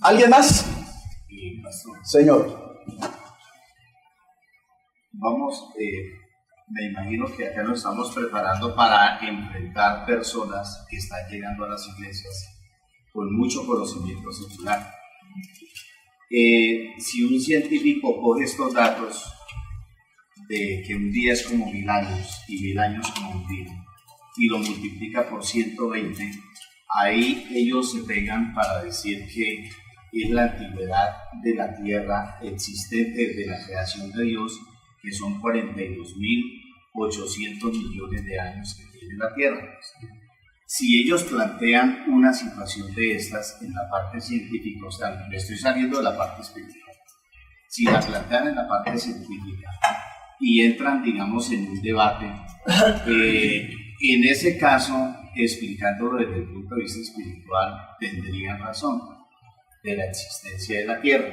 ¿Alguien más? Señor. Vamos, me imagino que acá nos estamos preparando para enfrentar personas que están llegando a las iglesias con mucho conocimiento secular. Si un científico coge estos datos de que un día es como 1000 años y 1000 años como un día y lo multiplica por 120, ahí ellos se pegan para decir que es la antigüedad de la tierra existente desde la creación de Dios, que son 42.800 millones de años que tiene la tierra. Si ellos plantean una situación de estas en la parte científica, o sea, me estoy saliendo de la parte espiritual, si la plantean en la parte científica y entran, digamos, en un debate, en ese caso, explicándolo desde el punto de vista espiritual, tendrían razón de la existencia de la tierra,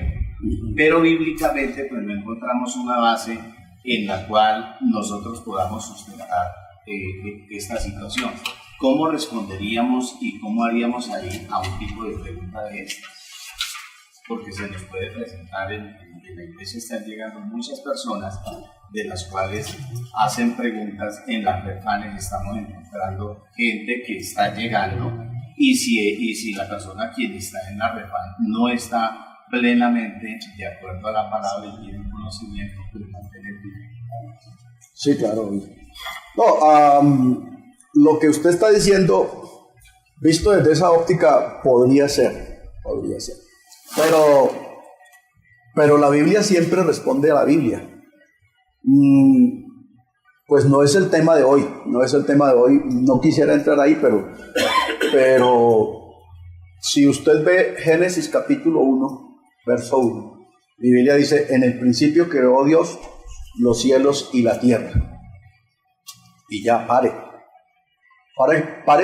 pero bíblicamente pues no encontramos una base en la cual nosotros podamos sustentar esta situación. ¿Cómo responderíamos y cómo haríamos ahí a un tipo de pregunta de estas? Porque se nos puede presentar en la iglesia, están llegando muchas personas de las cuales hacen preguntas. En las refanes estamos encontrando gente que está llegando, y si la persona quien está en la refan no está plenamente de acuerdo a la palabra y tiene un conocimiento, pues mantener bien. Sí, claro. No, lo que usted está diciendo, visto desde esa óptica, podría ser. Pero la Biblia siempre responde a la Biblia. Pues no es el tema de hoy, no quisiera entrar ahí, pero si usted ve Génesis capítulo 1, verso 1, la Biblia dice: en el principio creó Dios los cielos y la tierra. Y ya, pare,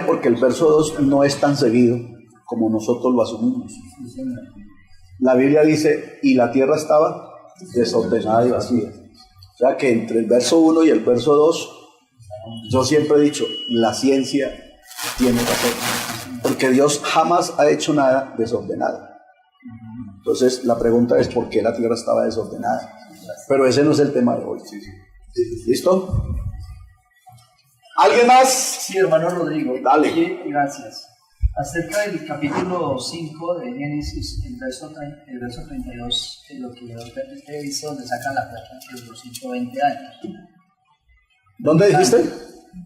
porque el verso 2 no es tan seguido como nosotros lo asumimos. La Biblia dice: y la tierra estaba desordenada y vacía. O sea que entre el verso 1 y el verso 2, yo siempre he dicho, la ciencia tiene razón, porque Dios jamás ha hecho nada desordenado. Entonces la pregunta es: ¿por qué la tierra estaba desordenada? Pero ese no es el tema de hoy. ¿Listo? ¿Alguien más? Sí, hermano Rodrigo. Dale. Sí, gracias. Acerca del capítulo 5 de Génesis, el verso 32, es lo que usted dice, donde sacan la plata de los 120 años. ¿Dónde dijiste?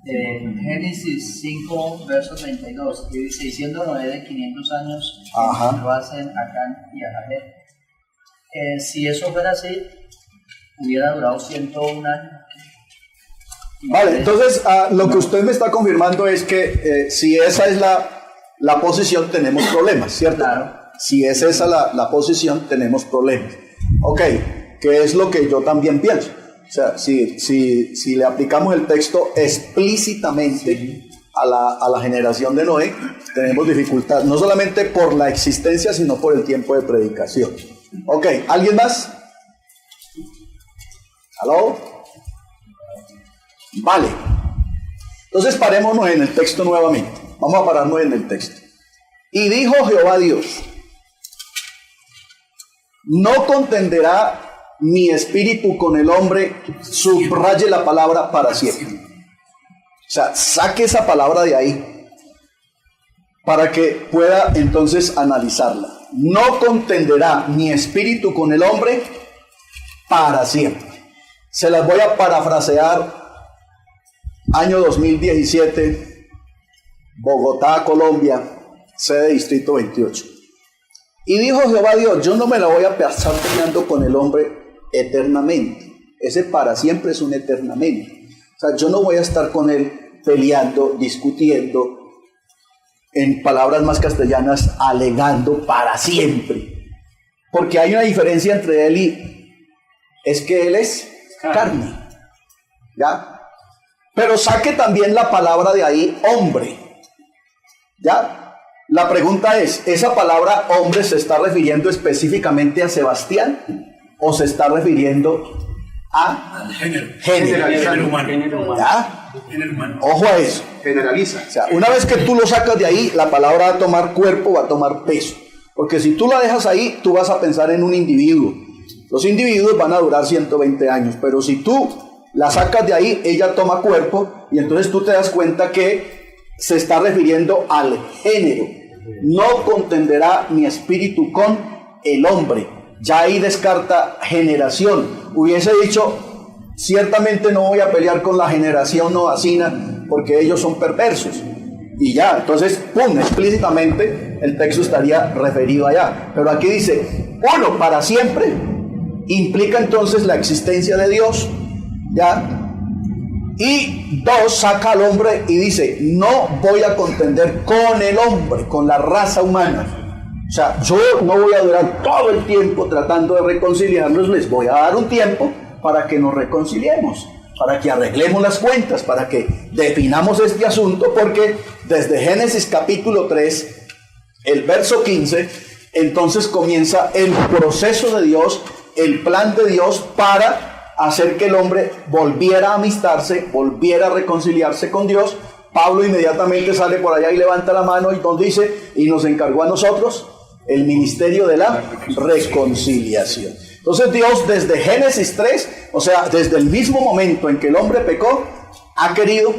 Génesis 5, verso 32, que dice: y siendo Noé de 500 años, lo hacen a Can y a Jared. Si eso fuera así, hubiera durado 101 años. Vale, entonces lo que usted me está confirmando es que si esa es la posición, tenemos problemas, ¿cierto? Claro. Si es esa la posición, tenemos problemas. Ok, ¿qué es lo que yo también pienso? O sea, si le aplicamos el texto explícitamente a la generación de Noé, tenemos dificultad, no solamente por la existencia, sino por el tiempo de predicación. Ok, ¿alguien más? ¿Aló? Vale. Entonces parémonos en el texto nuevamente. Vamos a pararnos en el texto. Y dijo Jehová Dios: no contenderá mi espíritu con el hombre, subraye la palabra, para siempre. O sea, saque esa palabra de ahí para que pueda entonces analizarla. No contenderá mi espíritu con el hombre para siempre. Se las voy a parafrasear. Año 2017, Bogotá, Colombia, sede Distrito 28. Y dijo Jehová Dios: yo no me la voy a pasar peleando con el hombre eternamente. Ese para siempre es un eternamente. O sea, yo no voy a estar con él peleando, discutiendo, en palabras más castellanas, alegando para siempre. Porque hay una diferencia entre él y... es que él es carne. ¿Ya? Pero saque también la palabra de ahí, hombre. ¿Ya? La pregunta es: ¿esa palabra hombre se está refiriendo específicamente a Sebastián o se está refiriendo a género humano? ¿Ya? Ojo a eso. Generaliza. O sea, una vez que tú lo sacas de ahí, la palabra va a tomar cuerpo, va a tomar peso. Porque si tú la dejas ahí, tú vas a pensar en un individuo. Los individuos van a durar 120 años, pero si tú la sacas de ahí, ella toma cuerpo y entonces tú te das cuenta que se está refiriendo al género. No contenderá mi espíritu con el hombre. Ya ahí descarta generación. Hubiese dicho, ciertamente no voy a pelear con la generación noacina porque ellos son perversos. Y ya, entonces, pum, explícitamente el texto estaría referido allá. Pero aquí dice, uno, para siempre, implica entonces la existencia de Dios, ¿ya? Y dos, saca al hombre y dice, no voy a contender con el hombre, con la raza humana. O sea, yo no voy a durar todo el tiempo tratando de reconciliarnos, les voy a dar un tiempo para que nos reconciliemos, para que arreglemos las cuentas, para que definamos este asunto, porque desde Génesis capítulo 3, el verso 15, entonces comienza el proceso de Dios, el plan de Dios para hacer que el hombre volviera a amistarse, volviera a reconciliarse con Dios. Pablo inmediatamente sale por allá y levanta la mano y nos dice, y nos encargó a nosotros el ministerio de la reconciliación. Entonces Dios desde Génesis 3, o sea, desde el mismo momento en que el hombre pecó, ha querido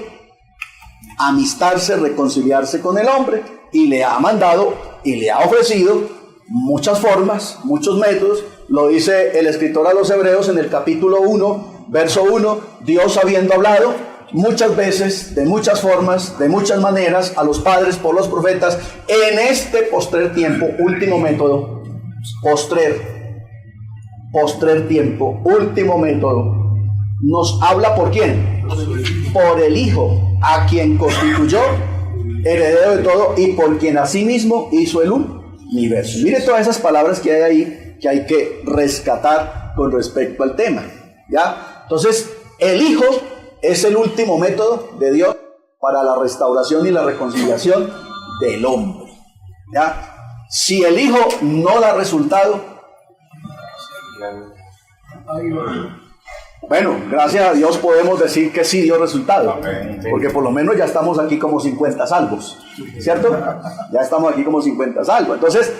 amistarse, reconciliarse con el hombre, y le ha mandado y le ha ofrecido muchas formas, muchos métodos. Lo dice el escritor a los Hebreos en el capítulo 1, verso 1, Dios habiendo hablado muchas veces, de muchas formas, de muchas maneras, a los padres por los profetas, en este postrer tiempo, último método, postrer tiempo, último método, nos habla ¿por quién? Por el Hijo, a quien constituyó heredero de todo y por quien asimismo hizo el universo. Mire todas esas palabras que hay ahí, que hay que rescatar con respecto al tema, ¿ya? Entonces, el Hijo es el último método de Dios para la restauración y la reconciliación del hombre, ¿ya? Si el Hijo no da resultado, bueno, gracias a Dios podemos decir que sí dio resultado, porque por lo menos ya estamos aquí como 50 salvos, ¿cierto? Ya estamos aquí como 50 salvos. Entonces,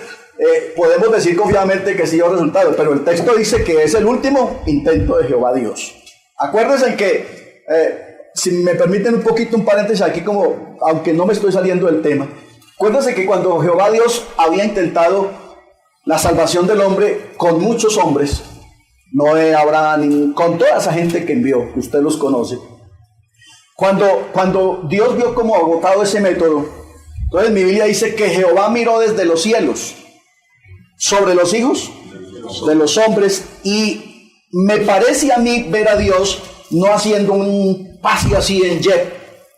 podemos decir confiadamente que sí dio resultado, pero el texto dice que es el último intento de Jehová Dios. Acuérdense que, si me permiten un poquito un paréntesis aquí, como, aunque no me estoy saliendo del tema, acuérdense que cuando Jehová Dios había intentado la salvación del hombre con muchos hombres, Noé, Abraham, con toda esa gente que envió, que usted los conoce, cuando Dios vio como agotado ese método, entonces mi Biblia dice que Jehová miró desde los cielos sobre los hijos de los hombres, y me parece a mí ver a Dios no haciendo un pase así en jet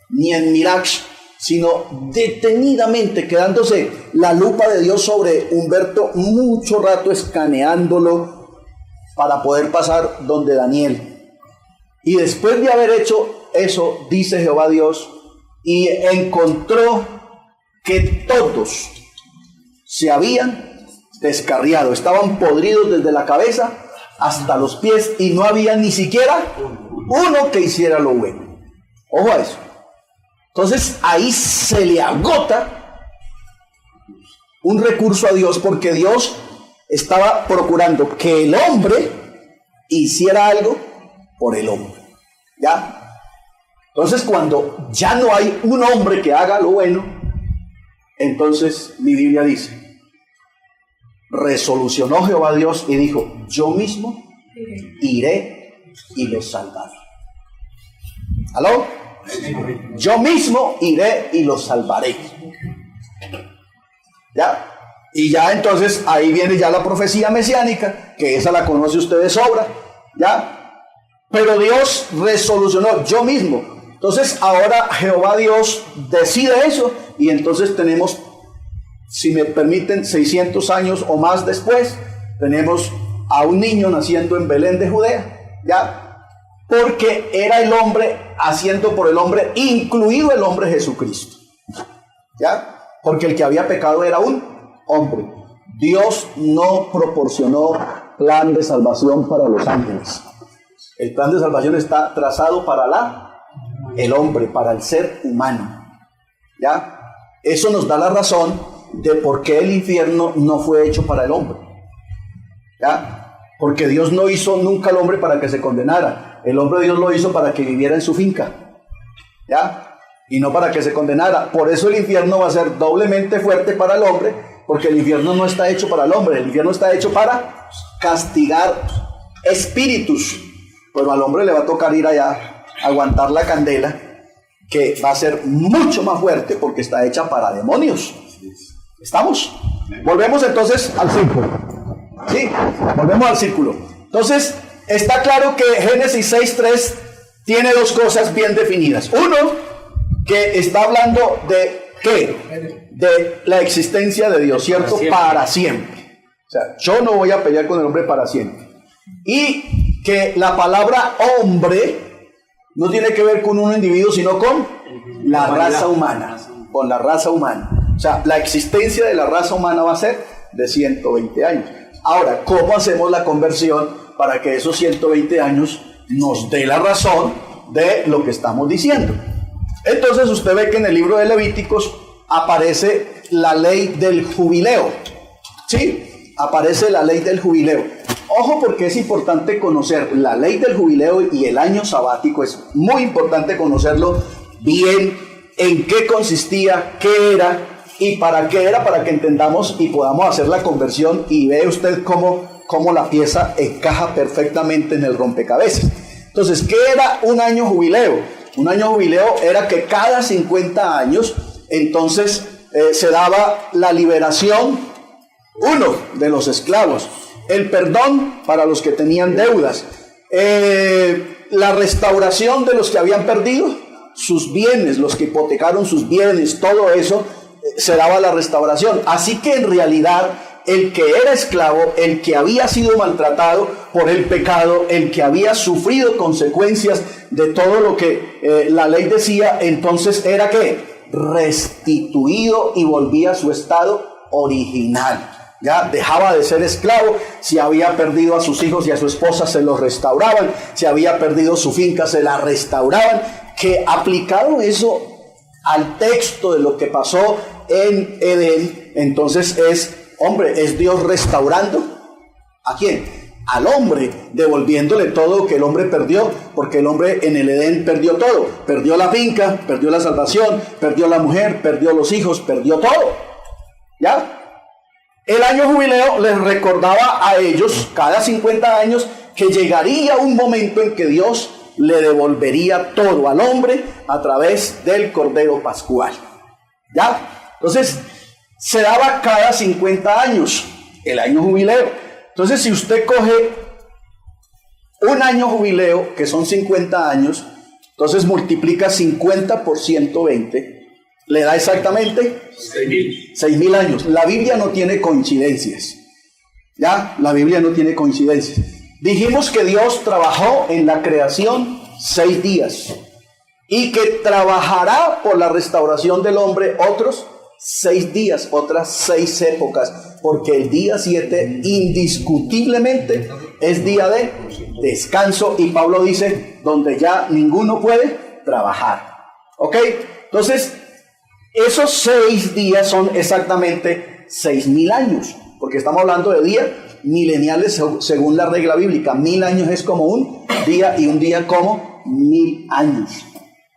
ni en Mirage, sino detenidamente quedándose la lupa de Dios sobre Humberto mucho rato, escaneándolo para poder pasar donde Daniel. Y después de haber hecho eso, dice Jehová Dios, y encontró que todos se habían descarriado, estaban podridos desde la cabeza hasta los pies, y no había ni siquiera uno que hiciera lo bueno. Ojo a eso. Entonces ahí se le agota un recurso a Dios, porque Dios estaba procurando que el hombre hiciera algo por el hombre, ¿ya? Entonces cuando ya no hay un hombre que haga lo bueno, entonces mi Biblia dice, resolucionó Jehová Dios y dijo, yo mismo iré y los salvaré. ¿Aló? Yo mismo iré y los salvaré. ¿Ya? Y ya entonces ahí viene ya la profecía mesiánica, que esa la conoce usted de sobra, ¿ya? Pero Dios resolucionó, yo mismo. Entonces ahora Jehová Dios decide eso, y entonces tenemos, si me permiten, 600 años o más después, tenemos a un niño naciendo en Belén de Judea, ¿ya? Porque era el hombre haciendo por el hombre, incluido el hombre Jesucristo, ¿ya? Porque el que había pecado era un hombre. Dios no proporcionó plan de salvación para los ángeles. El plan de salvación está trazado para el hombre, para el ser humano, ¿ya? Eso nos da la razón de por qué el infierno no fue hecho para el hombre. ¿Ya? Porque Dios no hizo nunca al hombre para que se condenara. El hombre Dios lo hizo para que viviera en su finca. ¿Ya? Y no para que se condenara. Por eso el infierno va a ser doblemente fuerte para el hombre, porque el infierno no está hecho para el hombre. El infierno está hecho para castigar espíritus. Pero al hombre le va a tocar ir allá, aguantar la candela, que va a ser mucho más fuerte porque está hecha para demonios. ¿Estamos? Volvemos entonces al círculo. ¿Sí? Volvemos al círculo. Entonces, está claro que Génesis 6:3 tiene dos cosas bien definidas. Uno, que está hablando de ¿qué? De la existencia de Dios, ¿cierto? Para siempre. O sea, yo no voy a pelear con el hombre para siempre. Y que la palabra hombre no tiene que ver con un individuo, sino con la raza humana. Con la raza humana. O sea, la existencia de la raza humana va a ser de 120 años. Ahora, ¿cómo hacemos la conversión para que esos 120 años nos dé la razón de lo que estamos diciendo? Entonces usted ve que en el libro de Levíticos aparece la ley del jubileo. ¿Sí? Aparece la ley del jubileo. Ojo, porque es importante conocer la ley del jubileo y el año sabático. Es muy importante conocerlo bien, en qué consistía, qué era y para qué era, para que entendamos y podamos hacer la conversión. Y ve usted cómo la pieza encaja perfectamente en el rompecabezas. Entonces, ¿qué era un año jubileo? Un año jubileo era que cada 50 años, entonces, se daba la liberación, uno, de los esclavos, el perdón para los que tenían deudas, la restauración de los que habían perdido sus bienes, los que hipotecaron sus bienes, todo eso, se daba la restauración. Así que en realidad el que era esclavo, el que había sido maltratado por el pecado, el que había sufrido consecuencias de todo lo que la ley decía, entonces era que restituido y volvía a su estado original. Ya dejaba de ser esclavo. Si había perdido a sus hijos y a su esposa, se los restauraban. Si había perdido su finca, se la restauraban. Que aplicado eso al texto de lo que pasó en Edén, entonces es Dios restaurando ¿a quién? Al hombre, devolviéndole todo lo que el hombre perdió, porque el hombre en el Edén perdió todo. Perdió la finca, perdió la salvación, perdió la mujer, perdió los hijos, perdió todo. ¿Ya? El año jubileo les recordaba a ellos, cada 50 años, que llegaría un momento en que Dios le devolvería todo al hombre a través del Cordero Pascual. ¿Ya? Entonces, se daba cada 50 años el año jubileo. Entonces, si usted coge un año jubileo, que son 50 años, entonces multiplica 50 por 120, le da exactamente 6.000 años. La Biblia no tiene coincidencias. ¿Ya? La Biblia no tiene coincidencias. Dijimos que Dios trabajó en la creación 6 días y que trabajará por la restauración del hombre otros 6 días, otras 6 épocas, porque el día 7 indiscutiblemente es día de descanso, y Pablo dice, donde ya ninguno puede trabajar. ¿Ok? Entonces, esos 6 días son exactamente 6.000 años, porque estamos hablando de días mileniales según la regla bíblica. 1.000 años es como un día y un día como 1.000 años.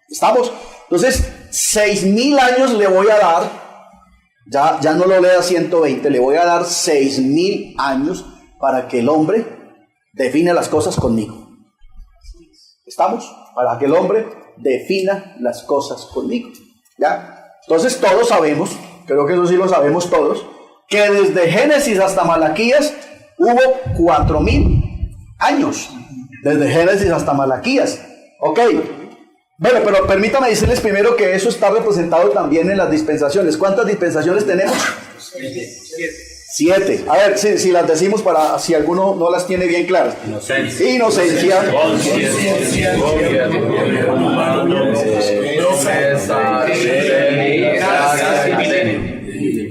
¿Estamos? Entonces, 6.000 años le voy a dar. Ya no lo lea 120, le voy a dar 6.000 años para que el hombre define las cosas conmigo. ¿Estamos? Para que el hombre defina las cosas conmigo. ¿Ya? Entonces todos sabemos, creo que eso sí lo sabemos todos, que desde Génesis hasta Malaquías hubo 4.000 años. Desde Génesis hasta Malaquías. Ok. Bueno, pero permítame decirles primero que eso está representado también en las dispensaciones. ¿Cuántas dispensaciones tenemos? 7. A ver, si las decimos para si alguno no las tiene bien claras. Inocencia.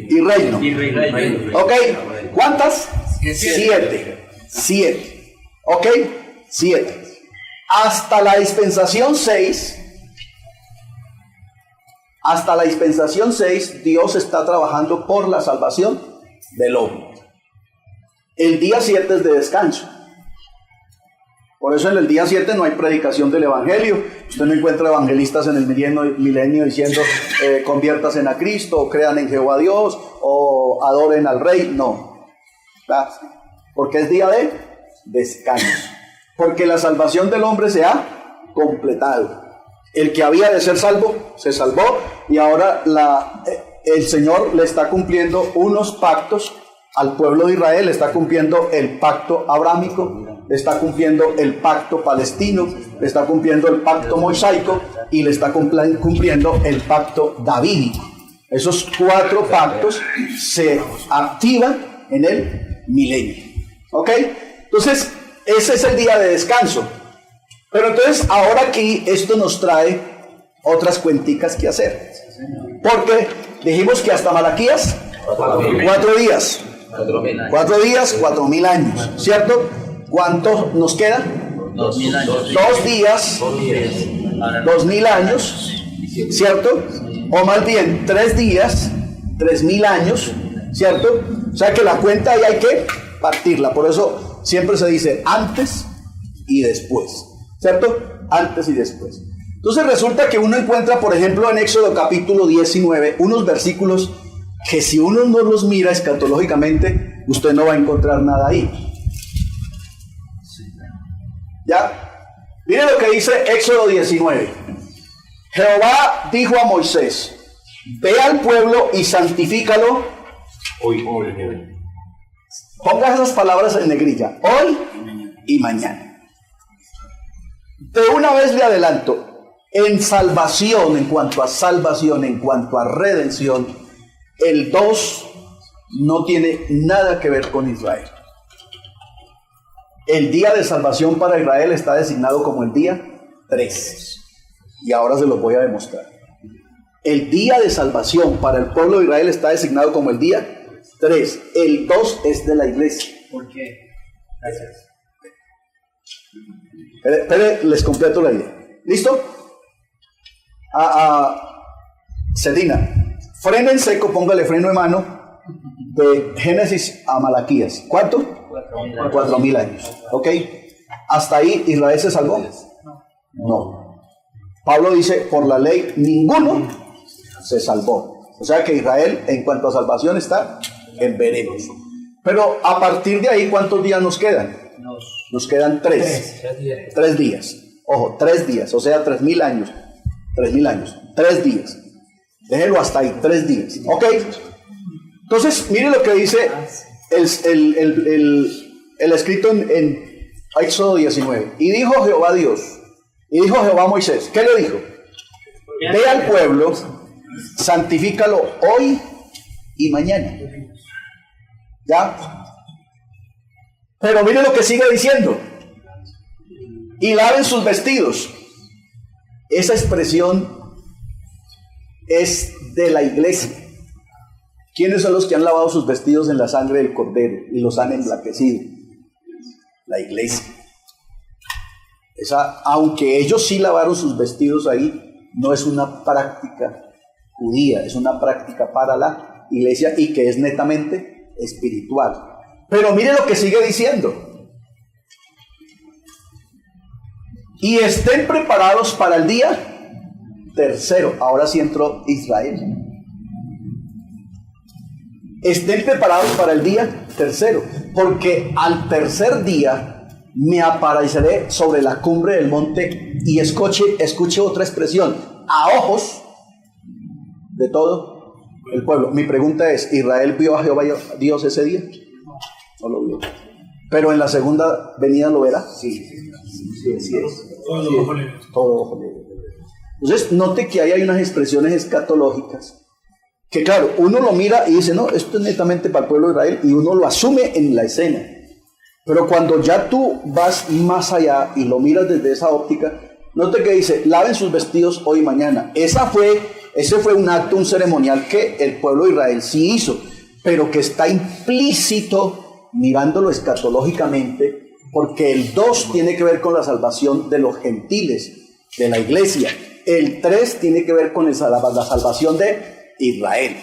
Y reino. ¿Ok? ¿Cuántas? 7. ¿Ok? 7. Hasta la dispensación 6, Hasta la dispensación 6, Dios está trabajando por la salvación del hombre. El día 7 es de descanso. Por eso en el día 7 no hay predicación del evangelio. Usted no encuentra evangelistas en el milenio diciendo conviértase a Cristo, o crean en Jehová Dios, o adoren al Rey. No. ¿Verdad? Porque es día de descanso. Porque la salvación del hombre se ha completado. El que había de ser salvo, se salvó. Y ahora el Señor le está cumpliendo unos pactos al pueblo de Israel. Le está cumpliendo el pacto abrámico, le está cumpliendo el pacto palestino, le está cumpliendo el pacto mosaico y le está cumpliendo el pacto davídico. Esos 4 pactos se activan en el milenio. ¿Ok? Entonces, ese es el día de descanso. Pero entonces, ahora aquí esto nos trae otras cuenticas que hacer. Porque dijimos que hasta Malaquías, 4 días. 4 días, 4.000 años, ¿cierto? ¿Cuánto nos queda? 2.000 años. 2 días, 2.000 años, ¿cierto? O más bien 3 días, 3.000 años, ¿cierto? O sea que la cuenta ahí hay que partirla. Por eso siempre se dice antes y después, ¿cierto? Antes y después. Entonces resulta que uno encuentra, por ejemplo, en Éxodo capítulo 19, unos versículos que si uno no los mira escatológicamente, usted no va a encontrar nada ahí. ¿Ya? Miren lo que dice Éxodo 19. Jehová dijo a Moisés: ve al pueblo y santifícalo. Ponga esas palabras en negrilla. Hoy y mañana. De una vez le adelanto, en salvación, en cuanto a salvación, en cuanto a redención, el 2 no tiene nada que ver con Israel. El día de salvación para Israel está designado como el día 3. Y ahora se lo voy a demostrar. El día de salvación para el pueblo de Israel está designado como el día 3. El 2 es de la iglesia. ¿Por qué? Gracias. Espere, les completo la idea. ¿Listo? Sedina, freno en seco, póngale freno de mano de Génesis a Malaquías. ¿Cuánto? 4.000 años. ¿Ok? ¿Hasta ahí Israel se salvó? No. Pablo dice, por la ley ninguno se salvó. O sea que Israel en cuanto a salvación está en veremos. Pero a partir de ahí, ¿cuántos días nos quedan? Nos quedan 3. 3 días. Ojo, 3 días, o sea 3.000 años. 3.000 años. 3 días. Déjenlo hasta ahí, 3 días. ¿Ok? Entonces, mire lo que dice el escrito en Éxodo 19. Y dijo Jehová Dios, y dijo Jehová a Moisés, ¿qué le dijo? Ve al pueblo, santifícalo hoy y mañana. ¿Ya? Pero mire lo que sigue diciendo. Y laven sus vestidos. Esa expresión es de la iglesia. ¿Quiénes son los que han lavado sus vestidos en la sangre del Cordero y los han emblanquecido? La iglesia. Aunque ellos sí lavaron sus vestidos ahí, no es una práctica judía, es una práctica para la iglesia y que es netamente espiritual. Pero mire lo que sigue diciendo. Y estén preparados para el día 3. Ahora sí entró Israel. Estén preparados para el día 3, porque al 3 día me apareceré sobre la cumbre del monte. Y escuche otra expresión, a ojos de todo el pueblo. Mi pregunta es, ¿Israel vio a Jehová Dios ese día? No lo vio. ¿Pero en la segunda venida lo verá? Sí, así es. Todo ojo libre. Entonces, note que ahí hay unas expresiones escatológicas que, claro, uno lo mira y dice, no, esto es netamente para el pueblo de Israel, y uno lo asume en la escena. Pero cuando ya tú vas más allá y lo miras desde esa óptica, note que dice, laven sus vestidos hoy y mañana. Ese fue un acto, un ceremonial que el pueblo de Israel sí hizo, pero que está implícito mirándolo escatológicamente, porque el 2 tiene que ver con la salvación de los gentiles, de la iglesia. el 3 tiene que ver con la salvación de Israel.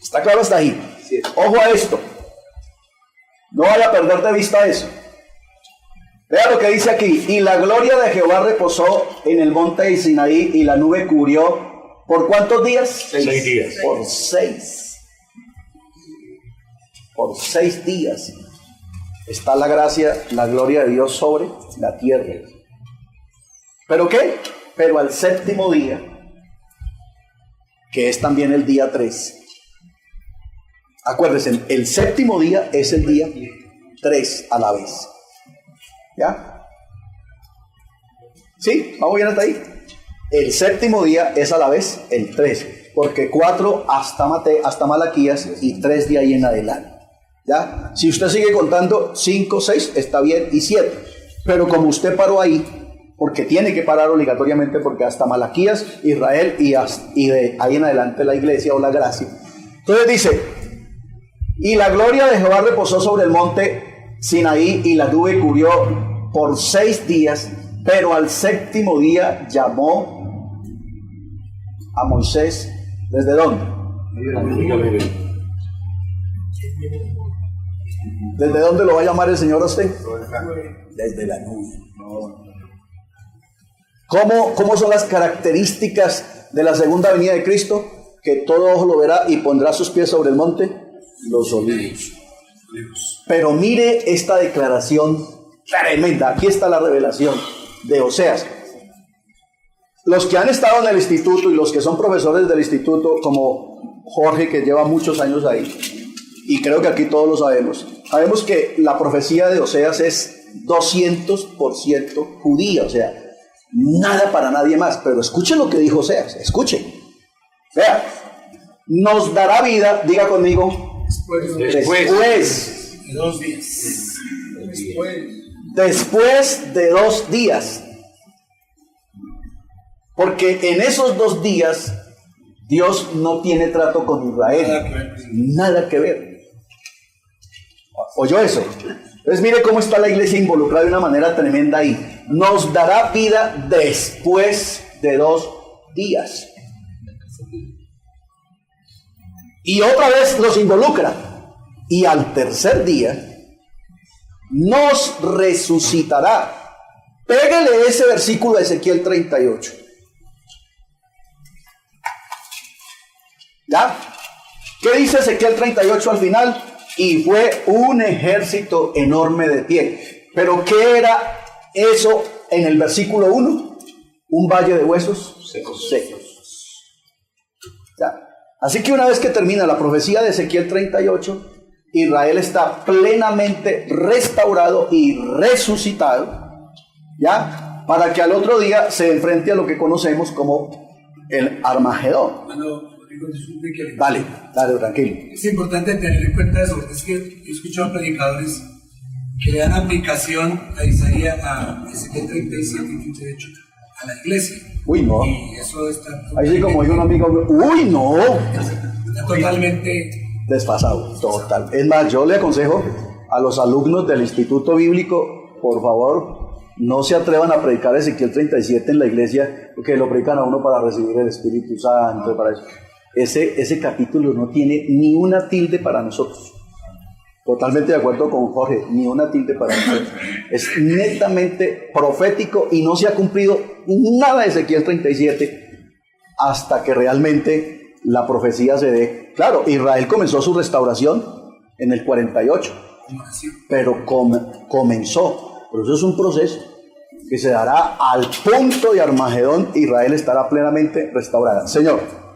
¿Está claro hasta ahí? Ojo a esto. No vaya a perder de vista eso. Vea lo que dice aquí. Y la gloria de Jehová reposó en el monte de Sinaí y la nube cubrió. ¿Por cuántos días? 6 días. Por 6. Por 6 días está la gracia, la gloria de Dios sobre la tierra. ¿Pero qué? Pero al séptimo día, que es también el día 3. Acuérdense, el séptimo día es el día 3 a la vez. ¿Ya? ¿Sí? ¿Vamos bien hasta ahí? El séptimo día es a la vez el 3, porque 4 hasta Malaquías y 3 de ahí en adelante. ¿Ya? Si usted sigue contando 5, 6, está bien, y 7. Pero como usted paró ahí, porque tiene que parar obligatoriamente, porque hasta Malaquías, Israel y de ahí en adelante la iglesia o la gracia. Entonces dice, y la gloria de Jehová reposó sobre el monte Sinaí y la nube cubrió por 6 días, pero al séptimo día llamó a Moisés. ¿Desde dónde? ¿Desde dónde lo va a llamar el Señor a usted? Desde la nube. ¿Cómo son las características de la segunda venida de Cristo? Que todo ojo lo verá y pondrá sus pies sobre el monte, los olivos. Pero mire esta declaración tremenda. Aquí está la revelación de Oseas. Los que han estado en el instituto y los que son profesores del instituto, como Jorge, que lleva muchos años ahí, y creo que aquí todos lo sabemos, sabemos que la profecía de Oseas es 200% judía, o sea, nada para nadie más. Pero escuchen lo que dijo Oseas, escuchen. Vea, nos dará vida, diga conmigo, después de 2 días. Después de 2 días. Porque en esos 2 días Dios no tiene trato con Israel. Nada que ver. ¿Oyó eso? Entonces mire cómo está la iglesia involucrada de una manera tremenda ahí. Nos dará vida después de 2 días. Y otra vez los involucra. Y al tercer día nos resucitará. Pégale ese versículo de Ezequiel 38. ¿Ya? ¿Qué dice Ezequiel 38 al final? Y fue un ejército enorme de pie. ¿Pero qué era eso en el versículo 1? Un valle de huesos secos. ¿Ya? Así que una vez que termina la profecía de Ezequiel 38, Israel está plenamente restaurado y resucitado, ¿ya? Para que al otro día se enfrente a lo que conocemos como el Armagedón. Dale, tranquilo. Es importante tener en cuenta eso. Es que he escuchado predicadores que le dan aplicación a Isaías, a Ezequiel 37 y 38 a la iglesia. Uy, no. Y eso está ahí sí, como dijo un amigo, uy, no. Está totalmente desfasado, total. Es más, yo le aconsejo a los alumnos del Instituto Bíblico, por favor, no se atrevan a predicar Ezequiel 37 en la iglesia, porque lo predican a uno para recibir el Espíritu Santo, para eso. Ese capítulo no tiene ni una tilde para nosotros. Totalmente de acuerdo con Jorge, ni una tilde para nosotros. Es netamente profético y no se ha cumplido nada de Ezequiel 37 hasta que realmente la profecía se dé. Claro, Israel comenzó su restauración en el 48, pero comenzó. Pero eso es un proceso que se dará al punto de Armagedón. Israel estará plenamente restaurada. Señor.